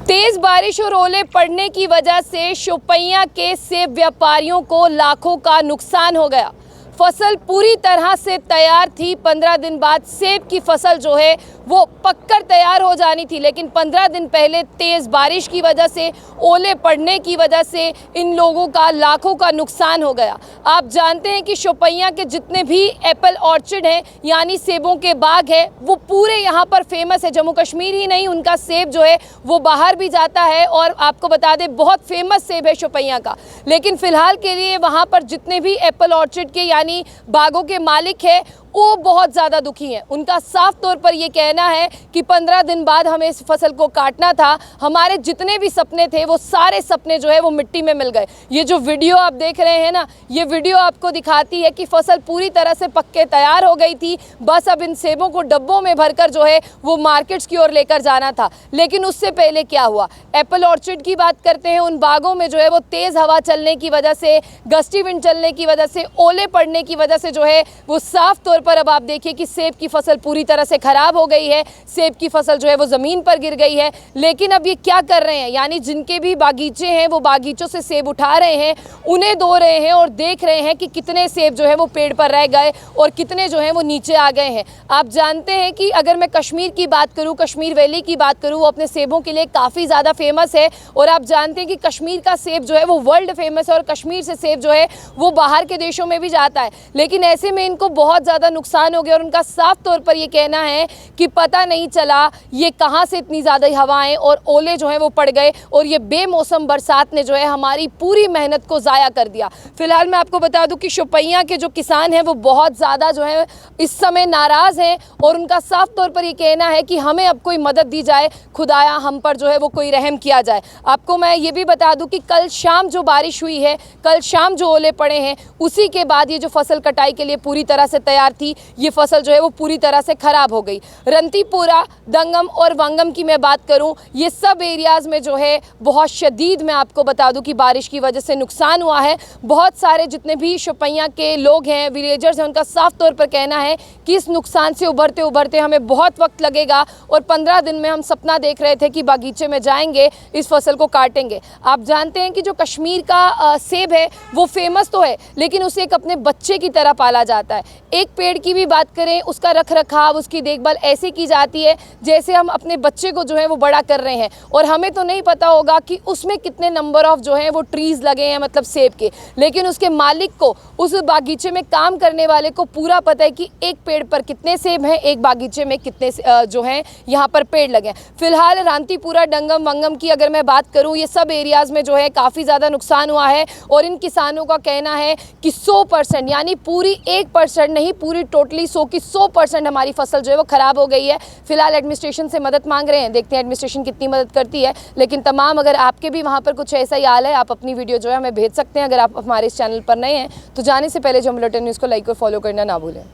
तेज बारिश और ओले पड़ने की वजह से शोपियां के सेब व्यापारियों को लाखों का नुकसान हो गया। फसल पूरी तरह से तैयार थी। 15 दिन बाद सेब की फसल जो है वो पककर तैयार हो जानी थी, लेकिन 15 दिन पहले तेज़ बारिश की वजह से, ओले पड़ने की वजह से इन लोगों का लाखों का नुकसान हो गया। आप जानते हैं कि शोपियां के जितने भी एप्पल ऑर्चिड हैं यानी सेबों के बाग है वो पूरे यहाँ पर फेमस है। जम्मू कश्मीर ही नहीं, उनका सेब जो है वो बाहर भी जाता है और आपको बता दें बहुत फेमस सेब है शोपियां का। लेकिन फ़िलहाल के लिए वहाँ पर जितने भी एप्पल ऑर्चिड के यानी बागों के मालिक है वो बहुत ज़्यादा दुखी हैं। उनका साफ तौर पर ये कहना है कि 15 दिन बाद हमें इस फसल को काटना था, हमारे जितने भी सपने थे वो सारे सपने जो है वो मिट्टी में मिल गए। ये जो वीडियो आप देख रहे हैं ना, ये वीडियो आपको दिखाती है कि फसल पूरी तरह से पक के तैयार हो गई थी, बस अब इन सेबों को डब्बों में भरकर जो है वो मार्केट्स की ओर लेकर जाना था। लेकिन उससे पहले क्या हुआ, एप्पल ऑर्चिड की बात करते हैं। उन बागों में जो है वो तेज़ हवा चलने की वजह से, गस्टी विंड चलने की वजह से, ओले पड़ने की वजह से जो है वो साफ तौर पर अब आप देखिए कि सेब की फसल पूरी तरह से ख़राब हो गई है। सेब की फसल जो है वो ज़मीन पर गिर गई है। लेकिन अब ये क्या कर रहे हैं, यानी जिनके भी बागीचे हैं वो बागीचों से सेब उठा रहे हैं, उन्हें धो रहे हैं और देख रहे हैं कि कितने सेब जो है वो पेड़ पर रह गए और कितने जो हैं वो नीचे आ गए हैं। आप जानते हैं कि अगर मैं कश्मीर की बात करूँ, कश्मीर वैली की बात करूँ, वो अपने सेबों के लिए काफ़ी ज़्यादा फेमस है। और आप जानते हैं कि कश्मीर का सेब जो है वो वर्ल्ड फेमस है और कश्मीर से सेब जो है वो बाहर के देशों में भी जाता है। लेकिन ऐसे में इनको बहुत ज़्यादा नुकसान हो गया और उनका साफ तौर पर ये कहना है कि पता नहीं चला ये कहां से इतनी ज़्यादा हवाएं और ओले जो हैं वो पड़ गए और ये बेमौसम बरसात ने जो है हमारी पूरी मेहनत को ज़ाया कर दिया। फिलहाल मैं आपको बता दूं कि शोपियां के जो किसान हैं वो बहुत ज़्यादा जो है इस समय नाराज़ हैं और उनका साफ तौर पर ये कहना है कि हमें अब कोई मदद दी जाए, खुदाया हम पर जो है वो कोई रहम किया जाए। आपको मैं ये भी बता दूँ कि कल शाम जो बारिश हुई है, कल शाम जो ओले पड़े हैं, उसी के बाद ये जो फसल कटाई के लिए पूरी तरह से तैयार थी, ये फसल जो है वो पूरी तरह से ख़राब हो गई। रंतीपुरा, दंगम और वंगम की मैं बात करूं, ये सब एरियाज़ में जो है बहुत शदीद, मैं आपको बता दूं कि बारिश की वजह से नुकसान हुआ है। बहुत सारे जितने भी शोपियां के लोग हैं, विलेजर्स हैं, उनका साफ तौर पर कहना है कि इस नुकसान से उभरते उभरते हमें बहुत वक्त लगेगा और 15 दिन में हम सपना देख रहे थे कि बागीचे में जाएंगे, इस फसल को काटेंगे। आप जानते हैं कि जो कश्मीर का सेब है वो फेमस तो है, लेकिन उसे एक अपने बच्चे की तरह पाला जाता है। एक पेड़ की भी बात करें, उसका रख रखाव, उसकी देखभाल ऐसे की जाती है जैसे हम अपने बच्चे को जो है वो बड़ा कर रहे हैं। और हमें तो नहीं पता होगा कि उसमें कितने नंबर ऑफ जो है वो ट्रीज़ लगे हैं, मतलब सेब के, लेकिन उसके मालिक को, उस बागीचे में काम करने वाले को पूरा पता है कि एक पेड़ पर कितने सेब हैं, एक बागीचे में कितने जो हैं यहाँ पर पेड़ लगे हैं। फिलहाल रांतीपुरा, डंगम, वंगम की अगर मैं बात करूँ, ये सब एरियाज़ में जो है काफ़ी ज़्यादा नुकसान हुआ है और इन किसानों का कहना है कि 100% यानी पूरी 1% नहीं, पूरी टोटली 100 की 100% हमारी फसल जो है वो ख़राब हो गई है। फिलहाल एडमिनिस्ट्रेशन से मदद मांग रहे हैं, देखते हैं एडमिनिस्ट्रेशन कितनी मदद करती है। लेकिन तमाम, अगर आपके भी वहाँ पर कुछ ऐसा ही हाल है, आप अपनी वीडियो जो है हमें भेज सकते हैं। अगर आप हमारे इस चैनल पर नए हैं तो जाने से पहले जो हम बुलेटिन न्यूज़ को लाइक और फॉलो करना ना भूलें।